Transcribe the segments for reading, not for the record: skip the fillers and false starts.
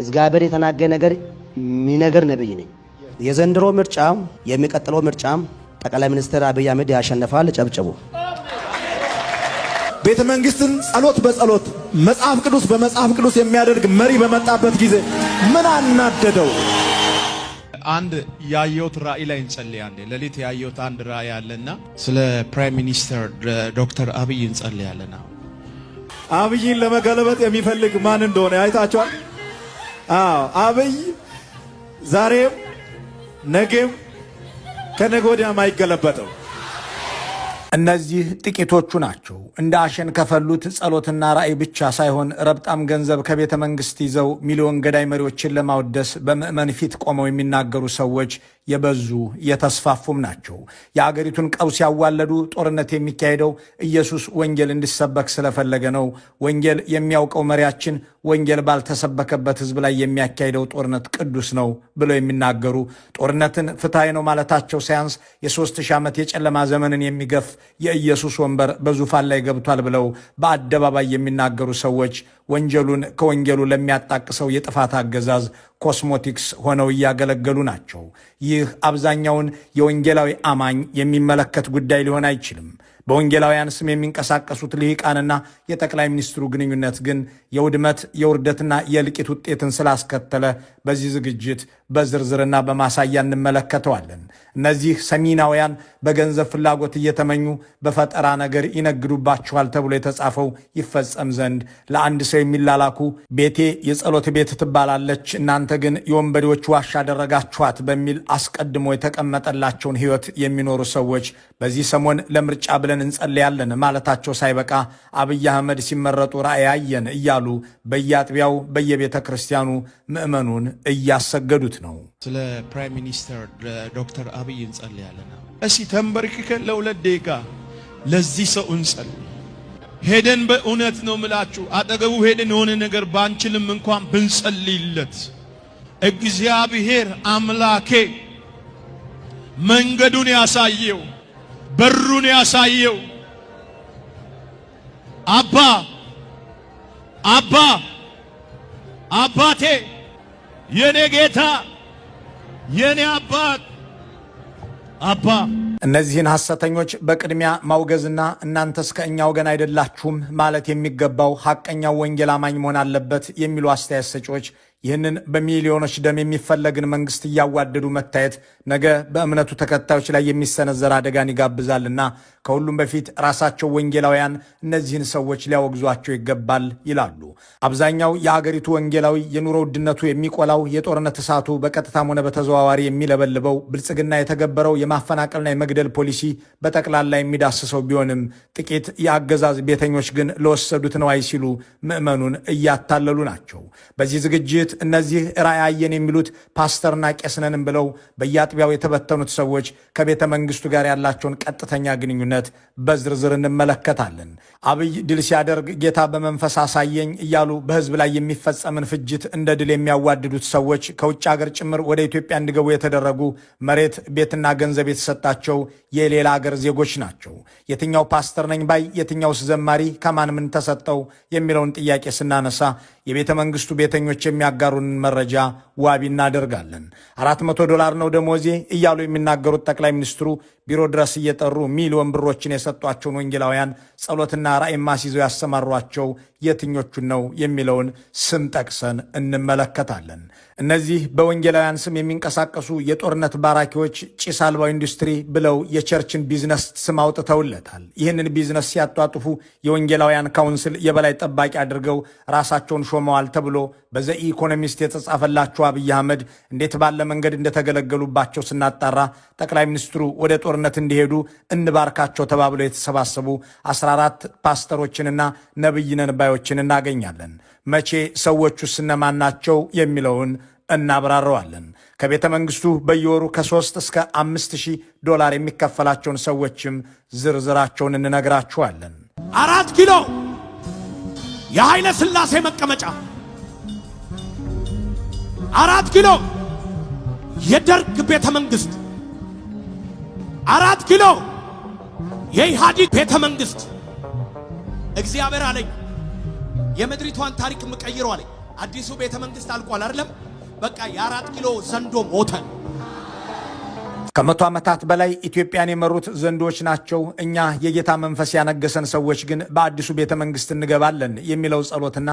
እግዚአብሔር የተናገረ ነገር የሚነገር ነብይ ነኝ። የዘንድሮ ምርጫም የሚቀጥለው ምርጫም ጠቅላይ ሚኒስትር አብይ አህመድ ያሸንፋል። ጨብጨቡ። ቤተ መንግስትን ጸሎት በጸሎት መጽሐፍ ቅዱስ በመጽሐፍ ቅዱስ የሚያደርግ መሪ በመጣበት ጊዜ ምን አናደደው? አንድ ያየሁት ራእይ ላይ እንጸልያለን። ለሊት ያየሁት አንድ ራእይ አለና ስለ ፕራይም ሚኒስተር ዶክተር አብይ እንጸልያለን። አብይን ለመገለበጥ የሚፈልግ ማን እንደሆነ አይታችኋል? አብይ ዛሬም ነገም ከነገ ወዲያም አይገለበጥም። እነዚህ ጥቂቶቹ ናቸው። እንደ አሸን ከፈሉት ጸሎትና ራእይ ብቻ ሳይሆን ረብጣም ገንዘብ ከቤተ መንግስት ይዘው ሚሊዮን ገዳይ መሪዎችን ለማወደስ በምዕመን ፊት ቆመው የሚናገሩ ሰዎች የበዙ የተስፋፉም ናቸው። የአገሪቱን ቀውስ ያዋለዱ ጦርነት የሚካሄደው ኢየሱስ ወንጌል እንዲሰበክ ስለፈለገ ነው። ወንጌል የሚያውቀው መሪያችን ወንጌል ባልተሰበከበት ህዝብ ላይ የሚያካሄደው ጦርነት ቅዱስ ነው ብለው የሚናገሩ ጦርነትን ፍትሐዊ ነው ማለታቸው ሳያንስ የ3000 ዓመት የጨለማ ዘመንን የሚገፍ የኢየሱስ ወንበር በዙፋን ላይ ገብቷል ብለው በአደባባይ የሚናገሩ ሰዎች ወንጀሉን ከወንጌሉ ለሚያጣቅሰው የጥፋት አገዛዝ ኮስሞቲክስ ሆነው እያገለገሉ ናቸው። ይህ አብዛኛውን የወንጌላዊ አማኝ የሚመለከት ጉዳይ ሊሆን አይችልም። በወንጌላውያን ስም የሚንቀሳቀሱት ልሂቃንና የጠቅላይ ሚኒስትሩ ግንኙነት ግን የውድመት የውርደትና የእልቂት ውጤትን ስላስከተለ በዚህ ዝግጅት በዝርዝርና በማሳያ እንመለከተዋለን። እነዚህ ሰሚናውያን በገንዘብ ፍላጎት እየተመኙ በፈጠራ ነገር ይነግዱባችኋል ተብሎ የተጻፈው ይፈጸም ዘንድ ለአንድ ሰው የሚላላኩ ቤቴ የጸሎት ቤት ትባላለች፣ እናንተ ግን የወንበዴዎች ዋሻ አደረጋችኋት በሚል አስቀድሞ የተቀመጠላቸውን ሕይወት የሚኖሩ ሰዎች በዚህ ሰሞን ለምርጫ ብለን እንጸልያለን ማለታቸው ሳይበቃ አብይ አህመድ ሲመረጡ ራእይ አየን እያሉ በየአጥቢያው በየቤተ ክርስቲያኑ ምዕመኑን እያሰገዱት ነው። ስለ ፕራይም ሚኒስተር ዶክተር አብይ እንጸልያለን። እስቲ ተንበርክከን ለሁለት ደቂቃ ለዚህ ሰው እንጸልይ። ሄደን በእውነት ነው ምላችሁ አጠገቡ ሄደን የሆነ ነገር ባንችልም እንኳን ብንጸልይለት እግዚአብሔር አምላኬ መንገዱን ያሳየው በሩን ያሳየው አባቴ የኔ ጌታ የኔ አባ እነዚህን ሐሰተኞች በቅድሚያ ማውገዝና እናንተስ ከእኛ ወገን አይደላችሁም ማለት የሚገባው ሐቀኛው ወንጌል አማኝ መሆን አለበት የሚሉ አስተያየት ሰጪዎች ይህንን በሚሊዮኖች ደም የሚፈለግን መንግስት እያዋደዱ መታየት ነገ በእምነቱ ተከታዮች ላይ የሚሰነዘር አደጋን ይጋብዛልና ከሁሉም በፊት ራሳቸው ወንጌላውያን እነዚህን ሰዎች ሊያወግዟቸው ይገባል ይላሉ። አብዛኛው የአገሪቱ ወንጌላዊ የኑሮ ውድነቱ የሚቆላው የጦርነት እሳቱ በቀጥታም ሆነ በተዘዋዋሪ የሚለበልበው ብልጽግና የተገበረው የማፈናቀልና የመግደል ፖሊሲ በጠቅላላ የሚዳስሰው ቢሆንም ጥቂት የአገዛዝ ቤተኞች ግን ለወሰዱት ነዋይ ሲሉ ምዕመኑን እያታለሉ ናቸው። በዚህ ዝግጅት እነዚህ ራእይ አየን የሚሉት ፓስተርና ቄስ ነን ብለው በየአጥቢያው የተበተኑት ሰዎች ከቤተ መንግስቱ ጋር ያላቸውን ቀጥተኛ ግንኙነት በዝርዝር እንመለከታለን። አብይ ድል ሲያደርግ ጌታ በመንፈስ አሳየኝ እያሉ በህዝብ ላይ የሚፈጸምን ፍጅት እንደ ድል የሚያዋድዱት ሰዎች ከውጭ ሀገር ጭምር ወደ ኢትዮጵያ እንዲገቡ የተደረጉ መሬት፣ ቤትና ገንዘብ የተሰጣቸው የሌላ ሀገር ዜጎች ናቸው። የትኛው ፓስተር ነኝ ባይ፣ የትኛውስ ዘማሪ ከማን ምን ተሰጠው የሚለውን ጥያቄ ስናነሳ የቤተ መንግስቱ ቤተኞች የሚያጋሩንን መረጃ ዋቢ እናደርጋለን። $400 ነው ደሞዜ እያሉ የሚናገሩት ጠቅላይ ሚኒስትሩ ቢሮ ድረስ እየጠሩ ሚሊዮን ብሮችን የሰጧቸውን ወንጌላውያን ጸሎትና ራእይ ማስይዘው ያሰማሯቸው የትኞቹን ነው የሚለውን ስም ጠቅሰን እንመለከታለን። እነዚህ በወንጌላውያን ስም የሚንቀሳቀሱ የጦርነት ባራኪዎች ጭስ አልባው ኢንዱስትሪ ብለው የቸርችን ቢዝነስ ስም አውጥተውለታል። ይህንን ቢዝነስ ሲያጧጥፉ የወንጌላውያን ካውንስል የበላይ ጠባቂ አድርገው ራሳቸውን ሾመዋል ተብሎ በዘ ኢኮኖሚስት የተጻፈላቸው አብይ አህመድ እንዴት ባለ መንገድ እንደተገለገሉባቸው ስናጣራ ጠቅላይ ሚኒስትሩ ወደ ጦርነት እንዲሄዱ እንባርካቸው ተባብለው የተሰባሰቡ 14 ፓስተሮችንና ነብይ ነን ባዮችን እናገኛለን። መቼ ሰዎቹስ እነማን ናቸው የሚለውን እናብራረዋለን። ከቤተ መንግስቱ በየወሩ ከ3 እስከ $5,000 የሚከፈላቸውን ሰዎችም ዝርዝራቸውን እንነግራችኋለን። 4 ኪሎ የኃይለ ሥላሴ መቀመጫ፣ 4 ኪሎ የደርግ ቤተ መንግስት፣ 4 ኪሎ የኢህአዴግ ቤተ መንግስት። እግዚአብሔር አለኝ የምድሪቷን ታሪክ የምቀይረው አለኝ። አዲሱ ቤተ መንግስት አልቋል አይደለም? በቃ የ4 ኪሎ ዘንዶ ሞተ። ከ100 ዓመታት በላይ ኢትዮጵያን የመሩት ዘንዶች ናቸው። እኛ የጌታ መንፈስ ያነገሰን ሰዎች ግን በአዲሱ ቤተ መንግስት እንገባለን የሚለው ጸሎትና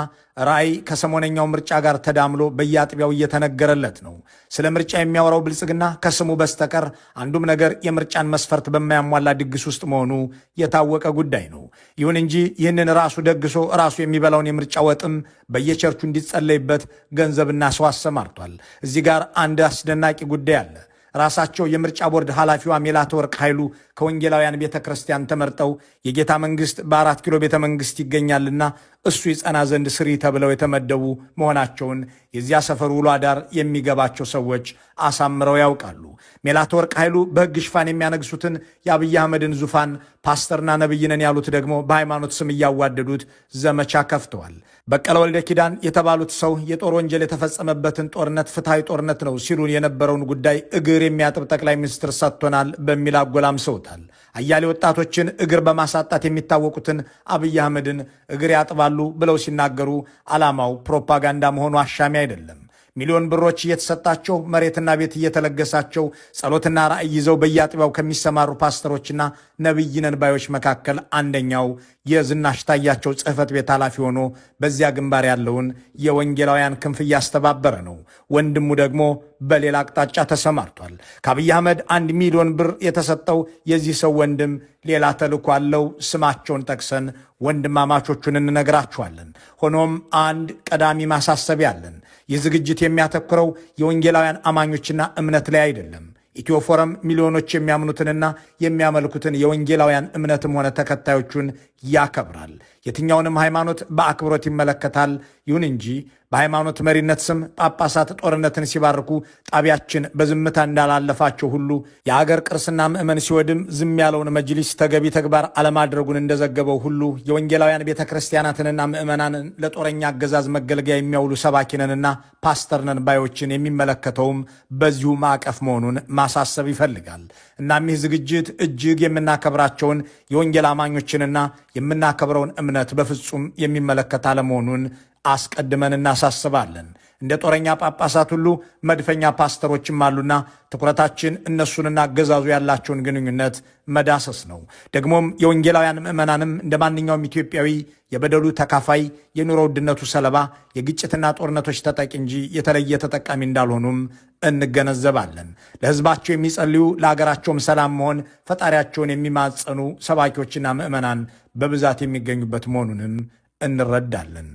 ራእይ ከሰሞነኛው ምርጫ ጋር ተዳምሎ በየአጥቢያው እየተነገረለት ነው። ስለ ምርጫ የሚያወራው ብልጽግና ከስሙ በስተቀር አንዱም ነገር የምርጫን መስፈርት በማያሟላ ድግስ ውስጥ መሆኑ የታወቀ ጉዳይ ነው። ይሁን እንጂ ይህንን ራሱ ደግሶ ራሱ የሚበላውን የምርጫ ወጥም በየቸርቹ እንዲጸለይበት ገንዘብና ሰው አሰማርቷል። እዚህ ጋር አንድ አስደናቂ ጉዳይ አለ። ራሳቸው የምርጫ ቦርድ ኃላፊዋ ሜላትወርቅ ኃይሉ ከወንጌላውያን ቤተ ክርስቲያን ተመርጠው የጌታ መንግስት በ4 ኪሎ ቤተ መንግስት ይገኛልና እሱ ይጸና ዘንድ ስሪ ተብለው የተመደቡ መሆናቸውን የዚያ ሰፈር ውሎ አዳር የሚገባቸው ሰዎች አሳምረው ያውቃሉ። ሜላትወርቅ ኃይሉ በሕግ ሽፋን የሚያነግሱትን የአብይ አህመድን ዙፋን ፓስተርና ነብይ ነን ያሉት ደግሞ በሃይማኖት ስም እያዋደዱት ዘመቻ ከፍተዋል። በቀለ ወልደ ኪዳን የተባሉት ሰው የጦር ወንጀል የተፈጸመበትን ጦርነት ፍትሐዊ ጦርነት ነው ሲሉን የነበረውን ጉዳይ እግር የሚያጥብ ጠቅላይ ሚኒስትር ሰጥቶናል በሚል አጎላምሰውታል። አያሌ ወጣቶችን እግር በማሳጣት የሚታወቁትን አብይ አህመድን እግር ያጥባሉ ብለው ሲናገሩ ዓላማው ፕሮፓጋንዳ መሆኑ አሻሚ አይደለም። ሚሊዮን ብሮች እየተሰጣቸው መሬትና ቤት እየተለገሳቸው ጸሎትና ራእይ ይዘው በየአጥቢያው ከሚሰማሩ ፓስተሮችና ነቢይ ነን ባዮች መካከል አንደኛው የዝናሽ ታያቸው ጽሕፈት ቤት ኃላፊ ሆኖ በዚያ ግንባር ያለውን የወንጌላውያን ክንፍ እያስተባበረ ነው። ወንድሙ ደግሞ በሌላ አቅጣጫ ተሰማርቷል። ከአብይ አህመድ 1 ሚሊዮን ብር የተሰጠው የዚህ ሰው ወንድም ሌላ ተልእኮ አለው። ስማቸውን ጠቅሰን ወንድማማቾቹን እንነግራችኋለን። ሆኖም አንድ ቀዳሚ ማሳሰቢያ አለን። ይህ ዝግጅት የሚያተኩረው የወንጌላውያን አማኞችና እምነት ላይ አይደለም። ኢትዮ ፎረም ሚሊዮኖች የሚያምኑትንና የሚያመልኩትን የወንጌላውያን እምነትም ሆነ ተከታዮቹን ያከብራል። የትኛውንም ሃይማኖት በአክብሮት ይመለከታል። ይሁን እንጂ በሃይማኖት መሪነት ስም ጳጳሳት ጦርነትን ሲባርኩ ጣቢያችን በዝምታ እንዳላለፋቸው ሁሉ የአገር ቅርስና ምዕመን ሲወድም ዝም ያለውን መጅሊስ ተገቢ ተግባር አለማድረጉን እንደዘገበው ሁሉ የወንጌላውያን ቤተ ክርስቲያናትንና ምዕመናንን ለጦረኛ አገዛዝ መገልገያ የሚያውሉ ሰባኪነንና ፓስተርነን ባዮችን የሚመለከተውም በዚሁ ማዕቀፍ መሆኑን ማሳሰብ ይፈልጋል። እናም ይህ ዝግጅት እጅግ የምናከብራቸውን የወንጌል አማኞችንና የምናከብረውን እምነት በፍጹም የሚመለከት አለመሆኑን አስቀድመን እናሳስባለን። እንደ ጦረኛ ጳጳሳት ሁሉ መድፈኛ ፓስተሮችም አሉና ትኩረታችን እነሱንና አገዛዙ ያላቸውን ግንኙነት መዳሰስ ነው። ደግሞም የወንጌላውያን ምዕመናንም እንደ ማንኛውም ኢትዮጵያዊ የበደሉ ተካፋይ፣ የኑሮ ውድነቱ ሰለባ፣ የግጭትና ጦርነቶች ተጠቂ እንጂ የተለየ ተጠቃሚ እንዳልሆኑም እንገነዘባለን። ለሕዝባቸው የሚጸልዩ ለሀገራቸውም ሰላም መሆን ፈጣሪያቸውን የሚማጸኑ ሰባኪዎችና ምዕመናን በብዛት የሚገኙበት መሆኑንም እንረዳለን።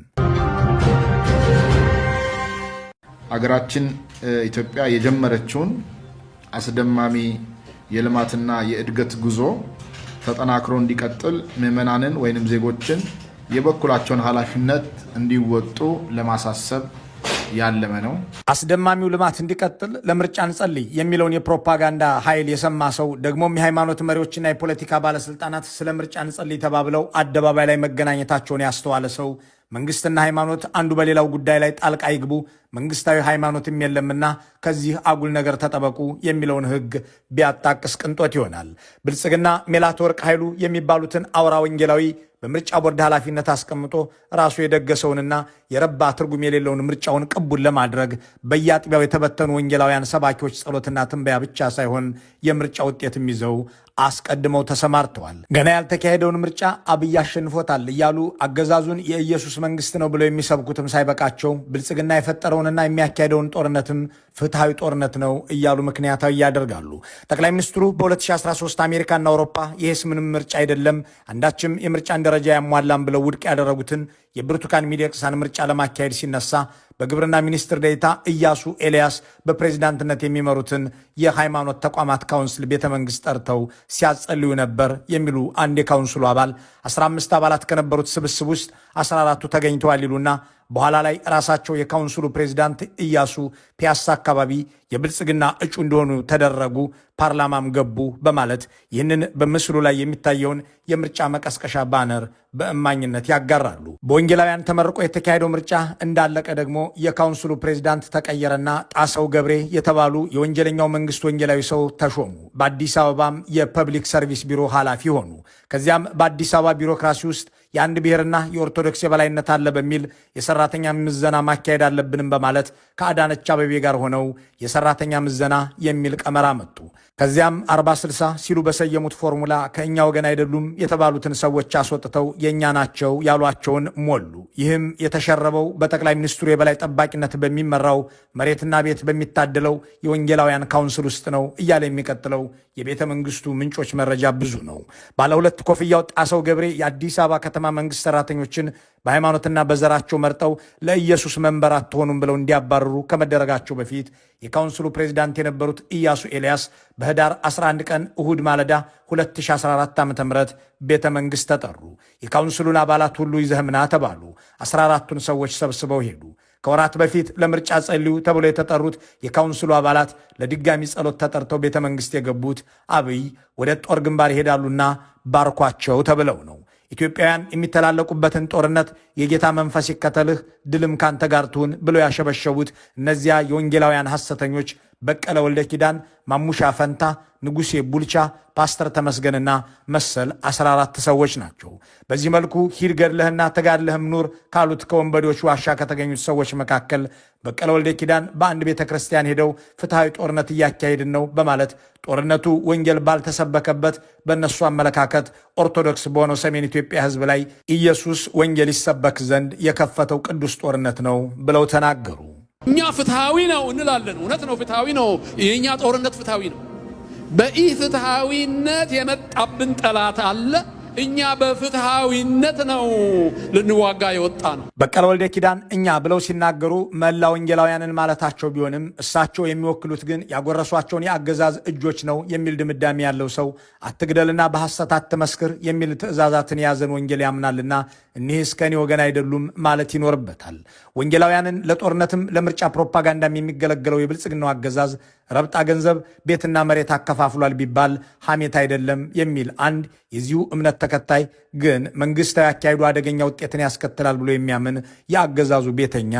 አገራችን ኢትዮጵያ የጀመረችውን አስደማሚ የልማትና የእድገት ጉዞ ተጠናክሮ እንዲቀጥል ምዕመናንን ወይንም ዜጎችን የበኩላቸውን ኃላፊነት እንዲወጡ ለማሳሰብ ያለመ ነው። አስደማሚው ልማት እንዲቀጥል ለምርጫ እንጸልይ የሚለውን የፕሮፓጋንዳ ኃይል የሰማ ሰው ደግሞም የሃይማኖት መሪዎችና የፖለቲካ ባለስልጣናት ስለ ምርጫ እንጸልይ ተባብለው አደባባይ ላይ መገናኘታቸውን ያስተዋለ ሰው መንግስትና ሃይማኖት አንዱ በሌላው ጉዳይ ላይ ጣልቃ ይግቡ፣ መንግስታዊ ሃይማኖትም የለምና ከዚህ አጉል ነገር ተጠበቁ የሚለውን ሕግ ቢያጣቅስ ቅንጦት ይሆናል። ብልጽግና ሜላትወርቅ ኃይሉ የሚባሉትን አውራ ወንጌላዊ በምርጫ ቦርድ ኃላፊነት አስቀምጦ ራሱ የደገሰውንና የረባ ትርጉም የሌለውን ምርጫውን ቅቡን ለማድረግ በየአጥቢያው የተበተኑ ወንጌላውያን ሰባኪዎች ጸሎትና ትንበያ ብቻ ሳይሆን የምርጫ ውጤትም ይዘው አስቀድመው ተሰማርተዋል። ገና ያልተካሄደውን ምርጫ አብይ አሸንፎታል እያሉ አገዛዙን የኢየሱስ መንግስት ነው ብለው የሚሰብኩትም ሳይበቃቸው ብልጽግና የፈጠረውንና የሚያካሄደውን ጦርነትም ፍትሐዊ ጦርነት ነው እያሉ ምክንያታዊ ያደርጋሉ። ጠቅላይ ሚኒስትሩ በ2013 አሜሪካና አውሮፓ ይህስ ምንም ምርጫ አይደለም፣ አንዳችም የምርጫን ደረጃ ያሟላም ብለው ውድቅ ያደረጉትን የብርቱካን ሚደቅሳን ምርጫ ለማካሄድ ሲነሳ በግብርና ሚኒስትር ዴኤታ ኢያሱ ኤልያስ በፕሬዝዳንትነት የሚመሩትን የሃይማኖት ተቋማት ካውንስል ቤተ መንግስት ጠርተው ሲያጸልዩ ነበር የሚሉ አንድ የካውንስሉ አባል 15 አባላት ከነበሩት ስብስብ ውስጥ 14ቱ ተገኝተዋል ይሉና በኋላ ላይ ራሳቸው የካውንስሉ ፕሬዝዳንት ኢያሱ ፒያሳ አካባቢ የብልጽግና እጩ እንደሆኑ ተደረጉ፣ ፓርላማም ገቡ በማለት ይህንን በምስሉ ላይ የሚታየውን የምርጫ መቀስቀሻ ባነር በእማኝነት ያጋራሉ። በወንጌላውያን ተመርቆ የተካሄደው ምርጫ እንዳለቀ ደግሞ የካውንስሉ ፕሬዝዳንት ተቀየረና ጣሰው ገብሬ የተባሉ የወንጀለኛው መንግስት ወንጌላዊ ሰው ተሾሙ። በአዲስ አበባም የፐብሊክ ሰርቪስ ቢሮ ኃላፊ ሆኑ። ከዚያም በአዲስ አበባ ቢሮክራሲ ውስጥ የአንድ ብሔርና የኦርቶዶክስ የበላይነት አለ በሚል የሰራተኛ ምዘና ማካሄድ አለብንም በማለት ከአዳነች አቤቤ ጋር ሆነው የሰራተኛ ምዘና የሚል ቀመራ መጡ። ከዚያም 40/60 ሲሉ በሰየሙት ፎርሙላ ከእኛ ወገን አይደሉም የተባሉትን ሰዎች አስወጥተው የእኛ ናቸው ያሏቸውን ሞሉ። ይህም የተሸረበው በጠቅላይ ሚኒስትሩ የበላይ ጠባቂነት በሚመራው መሬትና ቤት በሚታደለው የወንጌላውያን ካውንስል ውስጥ ነው እያለ የሚቀጥለው የቤተ መንግስቱ ምንጮች መረጃ ብዙ ነው። ባለ ሁለት ኮፍያው ጣሰው ገብሬ የአዲስ አበባ ከተማ መንግስት ሰራተኞችን በሃይማኖትና በዘራቸው መርጠው ለኢየሱስ መንበር አትሆኑም ብለው እንዲያባረሩ ከመደረጋቸው በፊት የካውንስሉ ፕሬዚዳንት የነበሩት ኢያሱ ኤልያስ በህዳር 11 ቀን እሁድ ማለዳ 2014 ዓ.ም ቤተ መንግስት ተጠሩ። የካውንስሉን አባላት ሁሉ ይዘህምና ተባሉ። 14ቱን ሰዎች ሰብስበው ሄዱ። ከወራት በፊት ለምርጫ ጸልዩ ተብሎ የተጠሩት የካውንስሉ አባላት ለድጋሚ ጸሎት ተጠርተው ቤተ መንግስት የገቡት አብይ ወደ ጦር ግንባር ይሄዳሉና ባርኳቸው ተብለው ነው። ኢትዮጵያውያን የሚተላለቁበትን ጦርነት የጌታ መንፈስ ይከተልህ ድልም ካንተ ጋር ትሁን ብለው ያሸበሸቡት እነዚያ የወንጌላውያን ሐሰተኞች በቀለ ወልደ ኪዳን፣ ማሙሻ ፈንታ፣ ንጉሴ ቡልቻ፣ ፓስተር ተመስገንና መሰል 14 ሰዎች ናቸው። በዚህ መልኩ ሂድ ገድለህና ተጋድለህም ኑር ካሉት ከወንበዴዎች ዋሻ ከተገኙት ሰዎች መካከል በቀለ ወልደ ኪዳን በአንድ ቤተ ክርስቲያን ሄደው ፍትሐዊ ጦርነት እያካሄድን ነው በማለት ጦርነቱ ወንጌል ባልተሰበከበት በእነሱ አመለካከት ኦርቶዶክስ በሆነው ሰሜን ኢትዮጵያ ሕዝብ ላይ ኢየሱስ ወንጌል ይሰበክ ዘንድ የከፈተው ቅዱስ ጦርነት ነው ብለው ተናገሩ። እኛ ፍትሐዊ ነው እንላለን። እውነት ነው፣ ፍትሐዊ ነው። የኛ ጦርነት ፍትሐዊ ነው። በኢፍትሐዊነት የመጣብን ጠላት አለ። እኛ በፍትሐዊነት ነው ልንዋጋ የወጣ ነው። በቀለ ወልደ ኪዳን እኛ ብለው ሲናገሩ መላ ወንጌላውያንን ማለታቸው ቢሆንም እሳቸው የሚወክሉት ግን ያጎረሷቸውን የአገዛዝ እጆች ነው የሚል ድምዳሜ ያለው ሰው አትግደልና በሐሰት አትመስክር የሚል ትእዛዛትን የያዘን ወንጌል ያምናልና እኒህስ ከኔ ወገን አይደሉም ማለት ይኖርበታል። ወንጌላውያንን ለጦርነትም ለምርጫ ፕሮፓጋንዳም የሚገለገለው የብልጽግናው አገዛዝ ረብጣ ገንዘብ ቤትና መሬት አከፋፍሏል ቢባል ሐሜት አይደለም የሚል አንድ የዚሁ እምነት ተከታይ ግን መንግስታዊ አካሄዱ አደገኛ ውጤትን ያስከትላል ብሎ የሚያምን የአገዛዙ ቤተኛ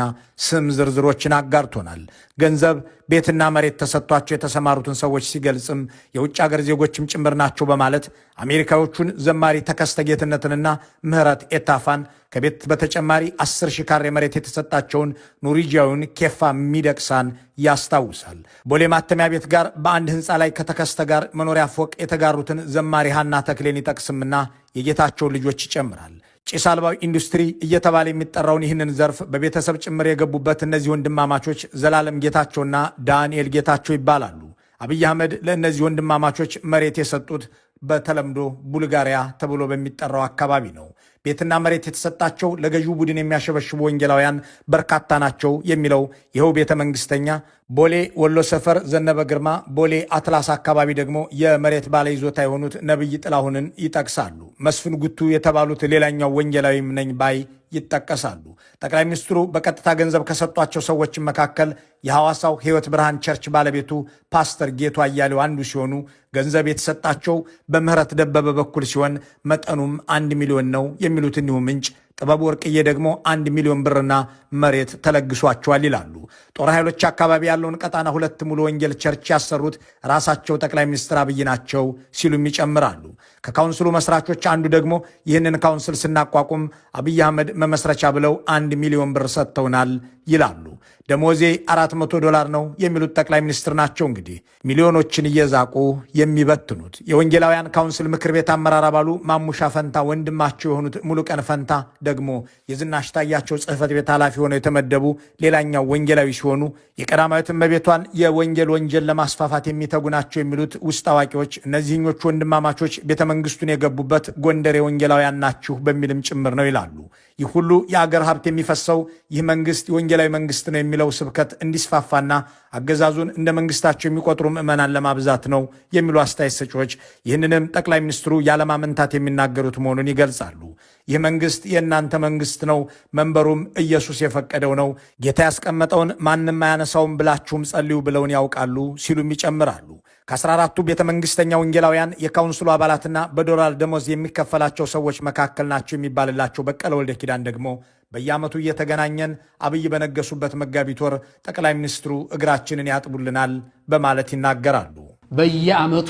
ስም ዝርዝሮችን አጋርቶናል። ገንዘብ ቤትና መሬት ተሰጥቷቸው የተሰማሩትን ሰዎች ሲገልጽም የውጭ ሀገር ዜጎችም ጭምር ናቸው በማለት አሜሪካዎቹን ዘማሪ ተከስተ ጌትነትንና ምህረት ኤታፋን ከቤት በተጨማሪ 10,000 ካሬ መሬት የተሰጣቸውን ኖርዌጂያዊውን ኬፋ ሚደቅሳን ያስታውሳል። ቦሌ ማተሚያ ቤት ጋር በአንድ ህንፃ ላይ ከተከስተ ጋር መኖሪያ ፎቅ የተጋሩትን ዘማሪ ሃና ተክሌን ይጠቅስምና የጌታቸውን ልጆች ይጨምራል። ጭስ አልባው ኢንዱስትሪ እየተባለ የሚጠራውን ይህንን ዘርፍ በቤተሰብ ጭምር የገቡበት እነዚህ ወንድማማቾች ዘላለም ጌታቸውና ዳንኤል ጌታቸው ይባላሉ። አብይ አህመድ ለእነዚህ ወንድማማቾች መሬት የሰጡት በተለምዶ ቡልጋሪያ ተብሎ በሚጠራው አካባቢ ነው። ቤትና መሬት የተሰጣቸው ለገዢው ቡድን የሚያሸበሽቡ ወንጌላውያን በርካታ ናቸው የሚለው ይኸው ቤተ መንግስተኛ ቦሌ ወሎ ሰፈር ዘነበ ግርማ፣ ቦሌ አትላስ አካባቢ ደግሞ የመሬት ባለይዞታ የሆኑት ነብይ ጥላሁንን ይጠቅሳሉ። መስፍን ጉቱ የተባሉት ሌላኛው ወንጌላዊም ነኝ ባይ ይጠቀሳሉ። ጠቅላይ ሚኒስትሩ በቀጥታ ገንዘብ ከሰጧቸው ሰዎች መካከል የሐዋሳው ሕይወት ብርሃን ቸርች ባለቤቱ ፓስተር ጌቱ አያሌው አንዱ ሲሆኑ ገንዘብ የተሰጣቸው በምህረት ደበበ በኩል ሲሆን መጠኑም 1 ሚሊዮን ነው የሚሉት እኒሁ ምንጭ ጥበብ ወርቅዬ ደግሞ 1 ሚሊዮን ብርና መሬት ተለግሷቸዋል ይላሉ። ጦር ኃይሎች አካባቢ ያለውን ቀጣና 2 ሙሉ ወንጌል ቸርች ያሰሩት ራሳቸው ጠቅላይ ሚኒስትር አብይ ናቸው ሲሉም ይጨምራሉ። ከካውንስሉ መስራቾች አንዱ ደግሞ ይህንን ካውንስል ስናቋቁም አብይ አህመድ መመስረቻ ብለው 1 ሚሊዮን ብር ሰጥተውናል ይላሉ። ደሞዜ $400 ነው የሚሉት ጠቅላይ ሚኒስትር ናቸው። እንግዲህ ሚሊዮኖችን እየዛቁ የሚበትኑት የወንጌላውያን ካውንስል ምክር ቤት አመራር አባሉ ማሙሻ ፈንታ ወንድማቸው የሆኑት ሙሉቀን ፈንታ ደግሞ የዝናሽ ታያቸው ጽሕፈት ቤት ኃላፊ ሆነው የተመደቡ ሌላኛው ወንጌላዊ ሲሆኑ የቀዳማዊት እመቤቷን የወንጌል ወንጀል ለማስፋፋት የሚተጉ ናቸው የሚሉት ውስጥ አዋቂዎች እነዚህኞቹ ወንድማማቾች ቤተ መንግስቱን የገቡበት ጎንደር የወንጌላውያን ናችሁ በሚልም ጭምር ነው ይላሉ። ይህ ሁሉ የአገር ሀብት የሚፈሰው ይህ መንግስት የወንጌላዊ መንግስት ነው የሚለው ስብከት እንዲስፋፋና አገዛዙን እንደ መንግስታቸው የሚቆጥሩ ምዕመናን ለማብዛት ነው የሚሉ አስተያየት ሰጪዎች ይህንንም ጠቅላይ ሚኒስትሩ ያለማመንታት የሚናገሩት መሆኑን ይገልጻሉ። ይህ መንግስት የእናንተ መንግስት ነው፣ መንበሩም ኢየሱስ የፈቀደው ነው፣ ጌታ ያስቀመጠውን ማንም አያነሳውም ብላችሁም ጸልዩ ብለውን ያውቃሉ ሲሉም ይጨምራሉ። ከ14ቱ ቤተ መንግስተኛ ወንጌላውያን የካውንስሉ አባላትና በዶላር ደሞዝ የሚከፈላቸው ሰዎች መካከል ናቸው የሚባልላቸው በቀለ ወልደ ኪዳን ደግሞ በየዓመቱ እየተገናኘን አብይ በነገሱበት መጋቢት ወር ጠቅላይ ሚኒስትሩ እግራችንን ያጥቡልናል በማለት ይናገራሉ። በየዓመቱ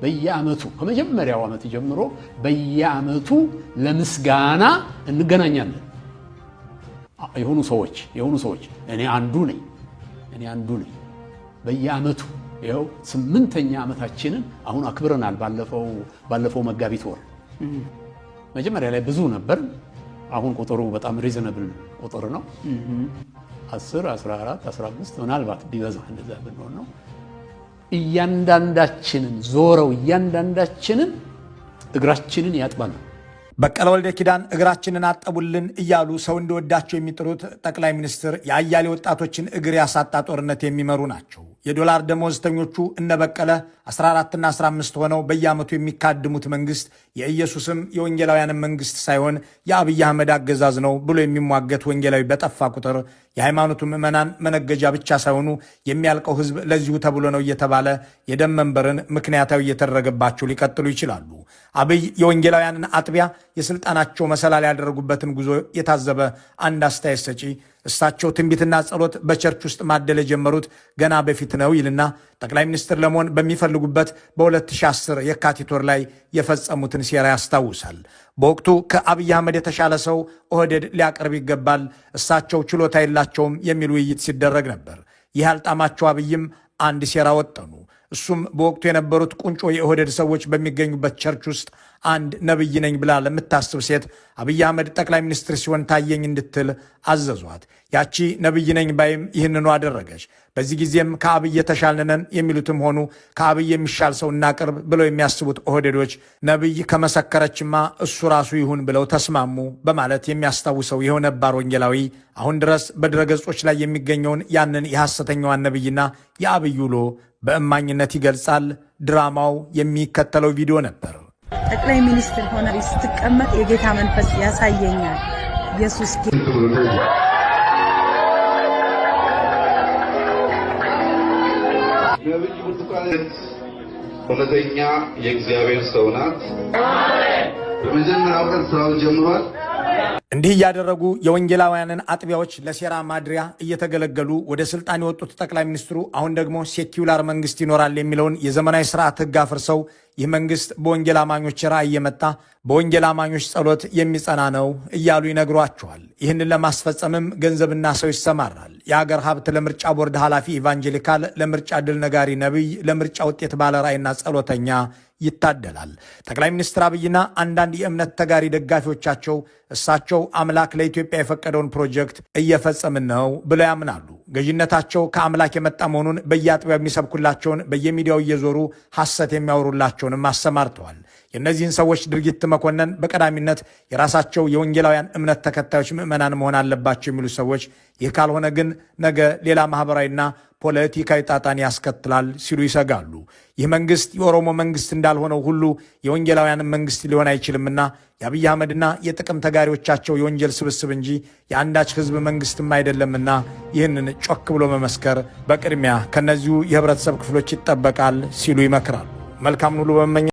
በየዓመቱ ከመጀመሪያው ዓመት ጀምሮ በየዓመቱ ለምስጋና እንገናኛለን። የሆኑ ሰዎች እኔ አንዱ ነኝ በየዓመቱ ይኸው 8ኛ ዓመታችንን አሁን አክብረናል። ባለፈው መጋቢት ወር መጀመሪያ ላይ ብዙ ነበር። አሁን ቁጥሩ በጣም ሪዝነብል ቁጥር ነው። 10 14 15 ምናልባት ቢበዛ እንደዛ ብንሆን ነው። እያንዳንዳችንን እግራችንን ያጥባሉ። በቀለ ወልደ ኪዳን እግራችንን አጠቡልን እያሉ ሰው እንዲወዳቸው የሚጥሩት ጠቅላይ ሚኒስትር የአያሌ ወጣቶችን እግር ያሳጣ ጦርነት የሚመሩ ናቸው። የዶላር ደመወዝተኞቹ እነ በቀለ 14ና 15 ሆነው በየዓመቱ የሚካድሙት መንግስት የኢየሱስም የወንጌላውያንም መንግስት ሳይሆን የአብይ አህመድ አገዛዝ ነው ብሎ የሚሟገት ወንጌላዊ በጠፋ ቁጥር የሃይማኖቱ ምዕመናን መነገጃ ብቻ ሳይሆኑ የሚያልቀው ህዝብ ለዚሁ ተብሎ ነው እየተባለ የደም መንበርን ምክንያታዊ እየተደረገባቸው ሊቀጥሉ ይችላሉ። አብይ የወንጌላውያንን አጥቢያ የስልጣናቸው መሰላል ያደረጉበትን ጉዞ የታዘበ አንድ አስተያየት ሰጪ እሳቸው ትንቢትና ጸሎት በቸርች ውስጥ ማደል የጀመሩት ገና በፊት ነው ይልና ጠቅላይ ሚኒስትር ለመሆን በሚፈልጉበት በ2010 የካቲት ወር ላይ የፈጸሙትን ሴራ ያስታውሳል። በወቅቱ ከአብይ አህመድ የተሻለ ሰው ኦህዴድ ሊያቀርብ ይገባል፣ እሳቸው ችሎታ የላቸውም የሚል ውይይት ሲደረግ ነበር። ይህ አልጣማቸው አብይም አንድ ሴራ ወጠኑ። እሱም በወቅቱ የነበሩት ቁንጮ የኦህዴድ ሰዎች በሚገኙበት ቸርች ውስጥ አንድ ነብይ ነኝ ብላ ለምታስብ ሴት አብይ አህመድ ጠቅላይ ሚኒስትር ሲሆን ታየኝ እንድትል አዘዟት። ያቺ ነብይ ነኝ ባይም ይህንኑ አደረገች። በዚህ ጊዜም ከአብይ የተሻልነን የሚሉትም ሆኑ ከአብይ የሚሻል ሰው እናቅርብ ብለው የሚያስቡት ኦህዴዶች ነብይ ከመሰከረችማ እሱ ራሱ ይሁን ብለው ተስማሙ በማለት የሚያስታውሰው ይኸው ነባር ወንጌላዊ አሁን ድረስ በድረገጾች ላይ የሚገኘውን ያንን የሐሰተኛዋን ነብይና የአብይ ውሎ በእማኝነት ይገልጻል። ድራማው የሚከተለው ቪዲዮ ነበር። ጠቅላይ ሚኒስትር ሆነ ስትቀመጥ የጌታ መንፈስ ያሳየኛል። ኢየሱስ ነብይ ብርቱካን እውነተኛ የእግዚአብሔር ሰው ናት። በመጀመሪያው ቀን ስራውን ጀምሯል። እንዲህ እያደረጉ የወንጌላውያንን አጥቢያዎች ለሴራ ማድሪያ እየተገለገሉ ወደ ስልጣን የወጡት ጠቅላይ ሚኒስትሩ አሁን ደግሞ ሴኪውላር መንግስት ይኖራል የሚለውን የዘመናዊ ስርዓት ህግ አፍርሰው ይህ መንግስት በወንጌል አማኞች ራእይ እየመጣ በወንጌል አማኞች ጸሎት የሚጸና ነው እያሉ ይነግሯቸዋል። ይህንን ለማስፈጸምም ገንዘብና ሰው ይሰማራል። የአገር ሀብት ለምርጫ ቦርድ ኃላፊ ኢቫንጀሊካል፣ ለምርጫ ድል ነጋሪ ነቢይ፣ ለምርጫ ውጤት ባለ ራእይና ጸሎተኛ ይታደላል። ጠቅላይ ሚኒስትር አብይና አንዳንድ የእምነት ተጋሪ ደጋፊዎቻቸው እሳቸው አምላክ ለኢትዮጵያ የፈቀደውን ፕሮጀክት እየፈጸምን ነው ብለው ያምናሉ። ገዥነታቸው ከአምላክ የመጣ መሆኑን በየአጥቢያው የሚሰብኩላቸውን በየሚዲያው እየዞሩ ሐሰት የሚያወሩላቸውንም አሰማርተዋል። የእነዚህን ሰዎች ድርጊት መኮነን በቀዳሚነት የራሳቸው የወንጌላውያን እምነት ተከታዮች ምዕመናን መሆን አለባቸው የሚሉ ሰዎች ይህ ካልሆነ ግን ነገ ሌላ ማህበራዊና ፖለቲካዊ ጣጣን ያስከትላል ሲሉ ይሰጋሉ። ይህ መንግስት የኦሮሞ መንግስት እንዳልሆነው ሁሉ የወንጌላውያን መንግስት ሊሆን አይችልምና የአብይ አህመድና የጥቅም ተጋሪዎቻቸው የወንጀል ስብስብ እንጂ የአንዳች ህዝብ መንግስትም አይደለምና ይህንን ጮክ ብሎ መመስከር በቅድሚያ ከነዚሁ የህብረተሰብ ክፍሎች ይጠበቃል ሲሉ ይመክራሉ። መልካም ሁሉ በመመኘት